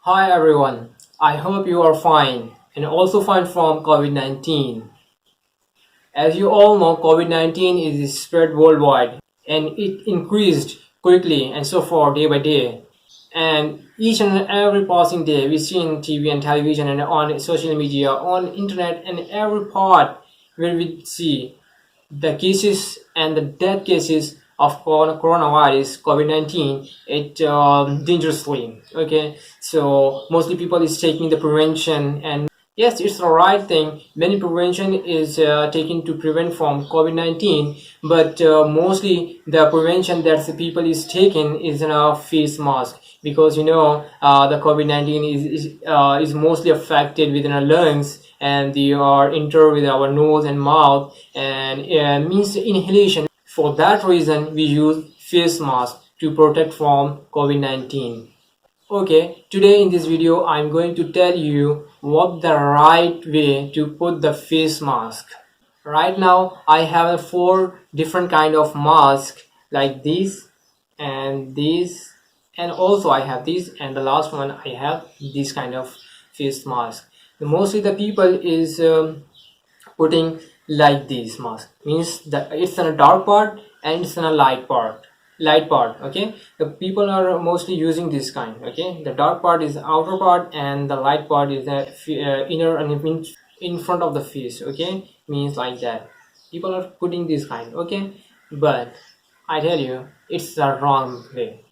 Hi everyone, I hope you are fine and also fine from COVID-19. As you all know, COVID-19 is spread worldwide and it increased quickly and so far day by day. And each and every passing day we see in TV and television and on social media, on internet and every part where we see the cases and the death cases of coronavirus COVID-19 it dangerously. Okay, so mostly people is taking the prevention, and yes, it's the right thing. Many prevention is taken to prevent from COVID-19, but mostly the prevention that the people is taking is in a face mask, because the COVID-19 is mostly affected within our lungs, and they are enter with our nose and mouth, and means inhalation. For that reason we use face mask to protect from COVID-19. Okay, today in this video I'm going to tell you what the right way to put the face mask. Right now I have four different kind of mask, like this and this, and also I have this, and the last one I have this kind of face mask. Mostly the people is putting like this mask, means that it's in a dark part and it's in a light part. Okay, the people are mostly using this kind. Okay, the dark part is the outer part and the light part is the inner, and it means in front of the face. Okay, means like that people are putting this kind. Okay, but I tell you it's the wrong way.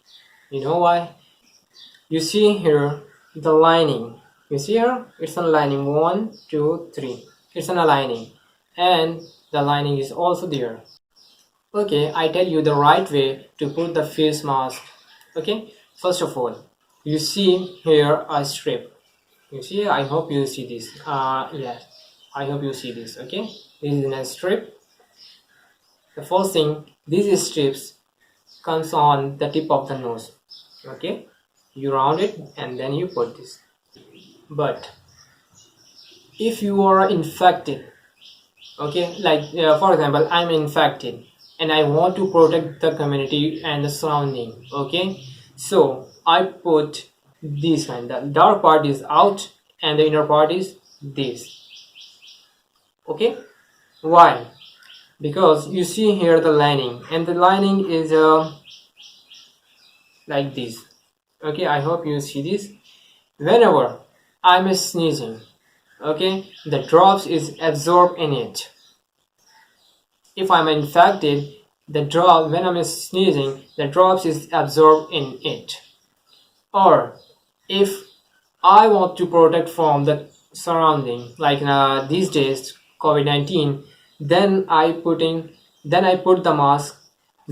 You know why? You see here the lining. You see here it's a lining, 1 2 3, it's an aligning, and the lining is also there. Okay, I tell you the right way to put the face mask. Okay, first of all, you see here a strip. You see, I hope you see this. Yes, I hope you see this. Okay, this is a strip. The first thing, these strips comes on the tip of the nose. Okay, you round it and then you put this. But if you are infected, okay, like for example I'm infected and I want to protect the community and the surrounding. Okay, so I put this kind, the dark part is out and the inner part is this. Okay, why? Because you see here the lining, and the lining is like this. Okay, I hope you see this. Whenever I'm sneezing, okay, the drops is absorbed in it. If I'm infected, the drop, when I'm sneezing, the drops is absorbed in it. Or if I want to protect from the surrounding, like these days COVID-19, then I put the mask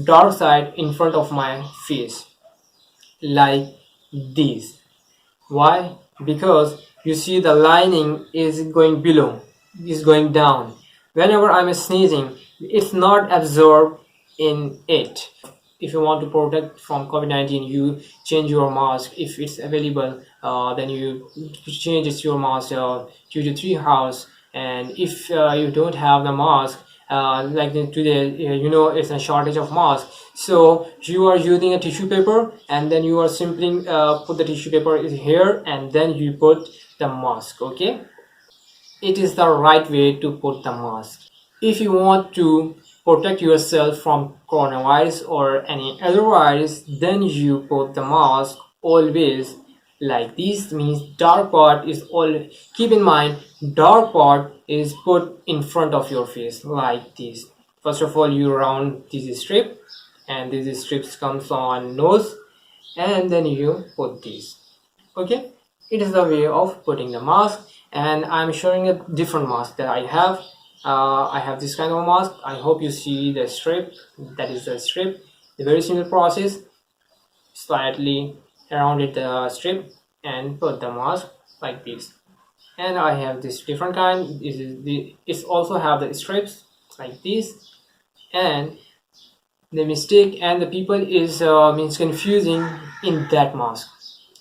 dark side in front of my face, like this. Why? Because you see the lining is going below, is going down. Whenever I'm sneezing, it's not absorbed in it. If you want to protect from COVID-19, you change your mask. If it's available, then you change your mask 2 to 3 hours. And if you don't have the mask, like today, it's a shortage of masks, so you are using a tissue paper, and then you are simply put the tissue paper here and then you put the mask. Okay, it is the right way to put the mask. If you want to protect yourself from coronavirus or any other virus, then you put the mask always like this, means dark part is all, keep in mind, dark part is put in front of your face like this. First of all, you round this strip, and these strips comes on nose, and then you put this. Okay, it is the way of putting the mask, and I'm showing a different mask that I have. I have this kind of mask. I hope you see the strip. That is the strip. The very similar process, slightly around it the strip and put the mask like this. And I have this different kind. This is it's also have the strips like this. And the mistake and the people is means confusing in that mask.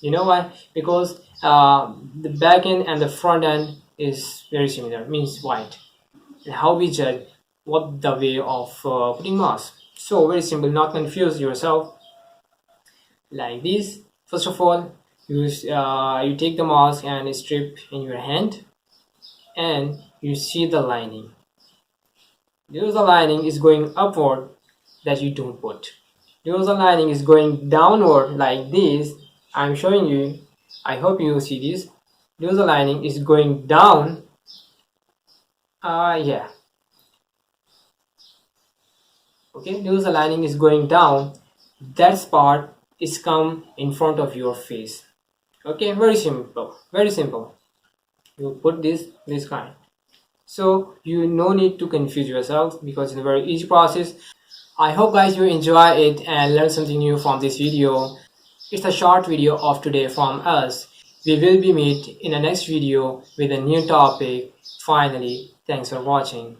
You know why? Because the back end and the front end is very similar, means white. And how we judge? what the way of putting mask. So very simple, not confuse yourself. Like this, first of all, you take the mask and strip in your hand, and you see the lining. Because the lining is going upward, that you don't put. Because the lining is going downward like this, I'm showing you, I hope you see this. Because the lining is going down, yeah, okay, because the lining is going down, that part is come in front of your face. Okay, very simple, very simple. You put this kind. So you no need to confuse yourself because it's a very easy process. I hope guys you enjoy it and learn something new from this video. It's a short video of today from us. We will be meet in the next video with a new topic. Finally, thanks for watching.